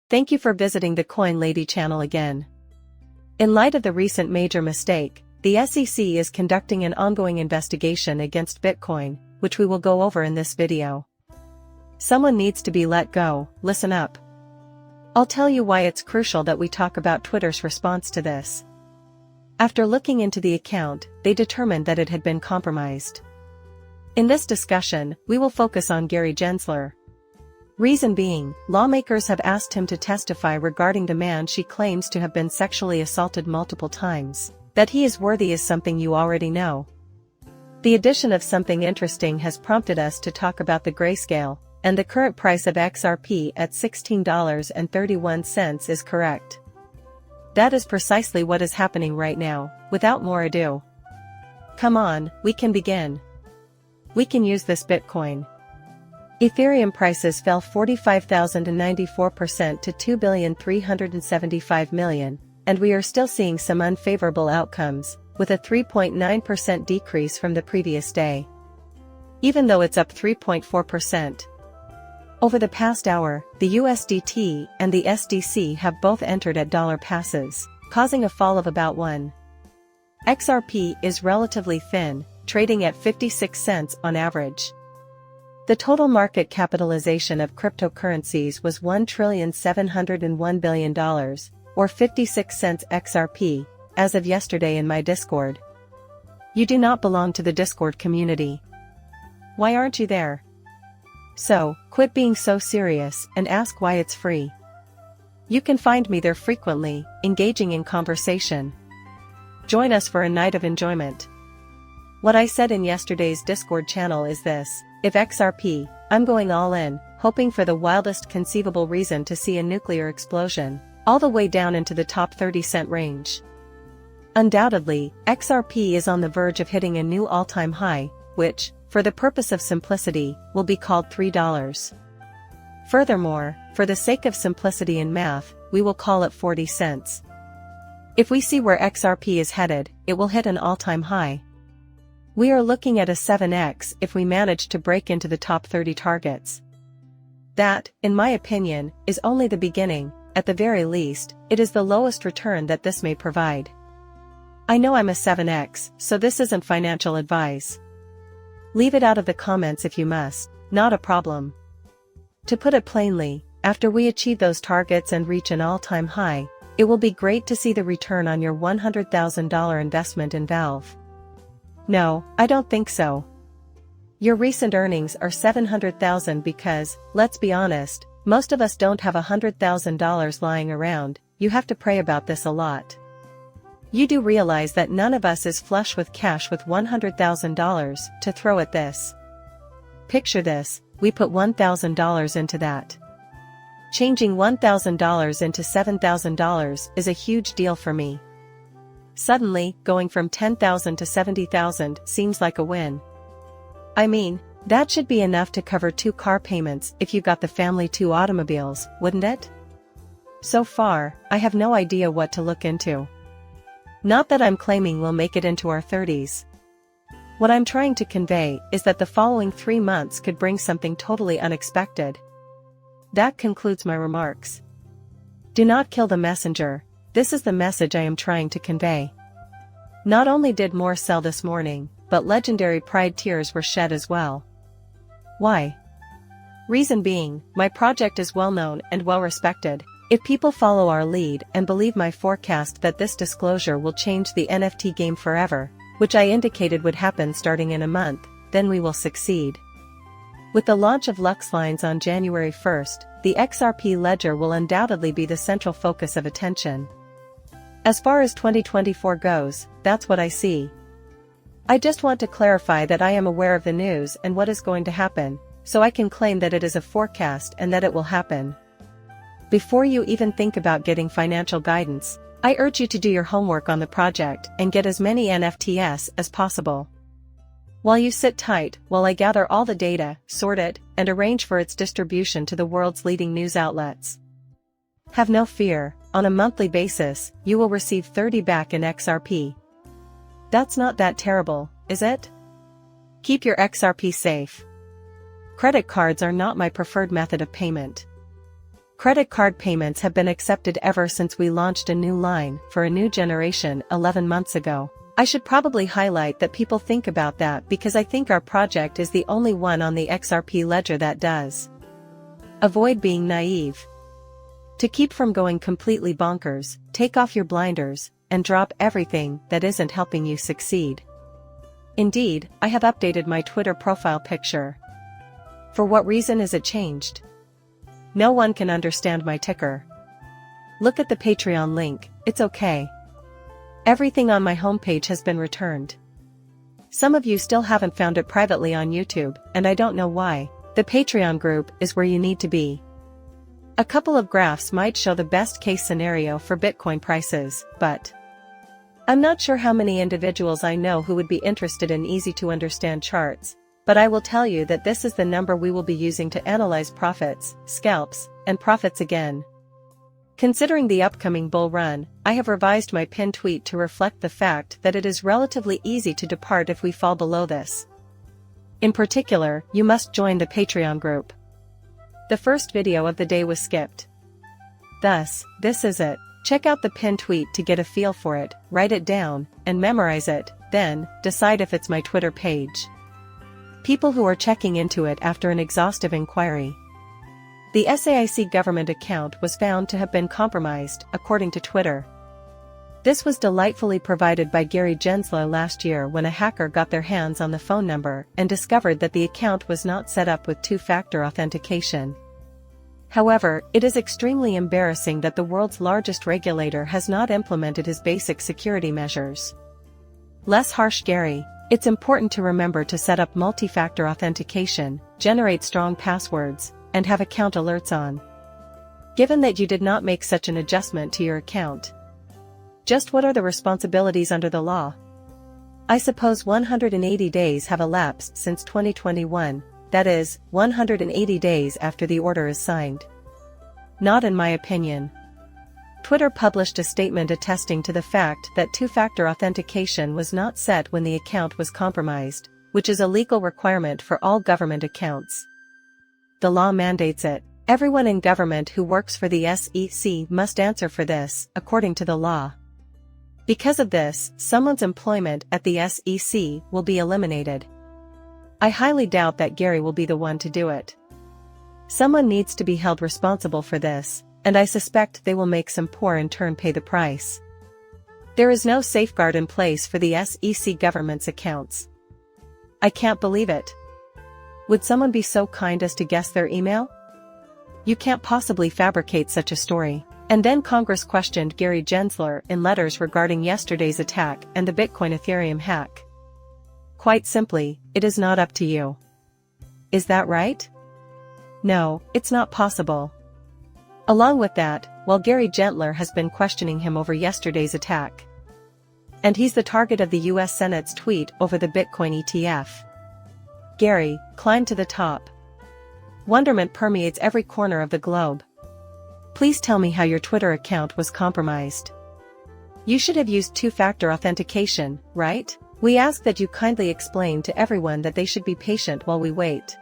Thank you for visiting the Coin Lady channel again. In light of the recent major mistake, the SEC is conducting an ongoing investigation against Bitcoin, which we will go over in this video. Someone needs to be let go, listen up. I'll tell you why it's crucial that we talk about Twitter's response to this. After looking into the account, they determined that it had been compromised. In this discussion, we will focus on Gary Gensler. Reason being, lawmakers have asked him to testify regarding the man she claims to have been sexually assaulted multiple times. That he is worthy is something you already know. The addition of something interesting has prompted us to talk about the grayscale, and the current price of XRP at $16.31 is correct. That is precisely what is happening right now. Without more ado, come on, we can begin. We can use this Bitcoin. Ethereum prices fell 45,094% to 2,375,000,000, and we are still seeing some unfavorable outcomes, with a 3.9% decrease from the previous day. Even though it's up 3.4%. Over the past hour, the USDT and the SDC have both entered at dollar passes, causing a fall of about 1. XRP is relatively thin, trading at 56 cents on average. The total market capitalization of cryptocurrencies was $1,701,000,000, or 56 cents XRP, as of yesterday in my Discord. You do not belong to the Discord community. Why aren't you there? So, quit being so serious and ask why it's free. You can find me there frequently, engaging in conversation. Join us for a night of enjoyment. What I said in yesterday's Discord channel is this: if XRP, I'm going all in, hoping for the wildest conceivable reason to see a nuclear explosion, all the way down into the top 30-cent range. Undoubtedly, XRP is on the verge of hitting a new all-time high, which, for the purpose of simplicity, will be called $3. Furthermore, for the sake of simplicity in math, we will call it 40 cents. If we see where XRP is headed, it will hit an all-time high. We are looking at a 7x if we manage to break into the top 30 targets. That, in my opinion, is only the beginning. At the very least, it is the lowest return that this may provide. I know I'm a 7x, so this isn't financial advice. Leave it out of the comments if you must, not a problem. To put it plainly, after we achieve those targets and reach an all-time high, it will be great to see the return on your $100,000 investment in Valve. No, I don't think so. Your recent earnings are $700,000 because, let's be honest, most of us don't have $100,000 lying around. You have to pray about this a lot. You do realize that none of us is flush with cash with $100,000 to throw at this. Picture this: we put $1,000 into that. Changing $1,000 into $7,000 is a huge deal for me. Suddenly, going from $10,000 to $70,000 seems like a win. I mean, that should be enough to cover 2 car payments if you got the family 2 automobiles, wouldn't it? So far, I have no idea what to look into. Not that I'm claiming we'll make it into our 30s. What I'm trying to convey is that the following 3 months could bring something totally unexpected. That concludes my remarks. Do not kill the messenger. This is the message I am trying to convey. Not only did more sell this morning, but legendary pride tears were shed as well. Why? Reason being, my project is well known and well respected. If people follow our lead and believe my forecast that this disclosure will change the NFT game forever, which I indicated would happen starting in a month, then we will succeed. With the launch of LuxLines on January 1st, the XRP ledger will undoubtedly be the central focus of attention. As far as 2024 goes, that's what I see. I just want to clarify that I am aware of the news and what is going to happen, so I can claim that it is a forecast and that it will happen. Before you even think about getting financial guidance, I urge you to do your homework on the project and get as many NFTs as possible. While you sit tight, while I gather all the data, sort it, and arrange for its distribution to the world's leading news outlets. Have no fear, on a monthly basis, you will receive 30 back in XRP. That's not that terrible, is it? Keep your XRP safe. Credit cards are not my preferred method of payment. Credit card payments have been accepted ever since we launched a new line for a new generation 11 months ago. I should probably highlight that people think about that because I think our project is the only one on the XRP ledger that does. Avoid being naive. To keep from going completely bonkers, take off your blinders and drop everything that isn't helping you succeed. Indeed, I have updated my Twitter profile picture. For what reason is it changed? No one can understand my ticker. Look at the Patreon link, it's okay. Everything on my homepage has been returned. Some of you still haven't found it privately on YouTube, and I don't know why. The Patreon group is where you need to be. A couple of graphs might show the best case scenario for Bitcoin prices, but I'm not sure how many individuals I know who would be interested in easy to understand charts. But I will tell you that this is the number we will be using to analyze profits, scalps, and profits again. Considering the upcoming bull run, I have revised my pinned tweet to reflect the fact that it is relatively easy to depart if we fall below this. In particular, you must join the Patreon group. The first video of the day was skipped. Thus, this is it. Check out the pinned tweet to get a feel for it, write it down, and memorize it, then, decide if it's my Twitter page. People who are checking into it after an exhaustive inquiry. The SAIC government account was found to have been compromised, according to Twitter. This was delightfully provided by Gary Gensler last year when a hacker got their hands on the phone number and discovered that the account was not set up with two-factor authentication. However, it is extremely embarrassing that the world's largest regulator has not implemented his basic security measures. Less harsh, Gary. It's important to remember to set up multi-factor authentication, generate strong passwords, and have account alerts on. Given that you did not make such an adjustment to your account, just what are the responsibilities under the law? I suppose 180 days have elapsed since 2021, that is, 180 days after the order is signed. Not in my opinion. Twitter published a statement attesting to the fact that two-factor authentication was not set when the account was compromised, which is a legal requirement for all government accounts. The law mandates it. Everyone in government who works for the SEC must answer for this, according to the law. Because of this, someone's employment at the SEC will be eliminated. I highly doubt that Gary will be the one to do it. Someone needs to be held responsible for this, and I suspect they will make some poor in turn pay the price. There is no safeguard in place for the SEC government's accounts. I can't believe it. Would someone be so kind as to guess their email? You can't possibly fabricate such a story. And then Congress questioned Gary Gensler in letters regarding yesterday's attack and the Bitcoin Ethereum hack. Quite simply, it is not up to you. Is that right? No, it's not possible. Along with that, while Gary Gensler has been questioning him over yesterday's attack. And he's the target of the US Senate's tweet over the Bitcoin ETF. Gary, climb to the top. Wonderment permeates every corner of the globe. Please tell me how your Twitter account was compromised. You should have used two-factor authentication, right? We ask that you kindly explain to everyone that they should be patient while we wait.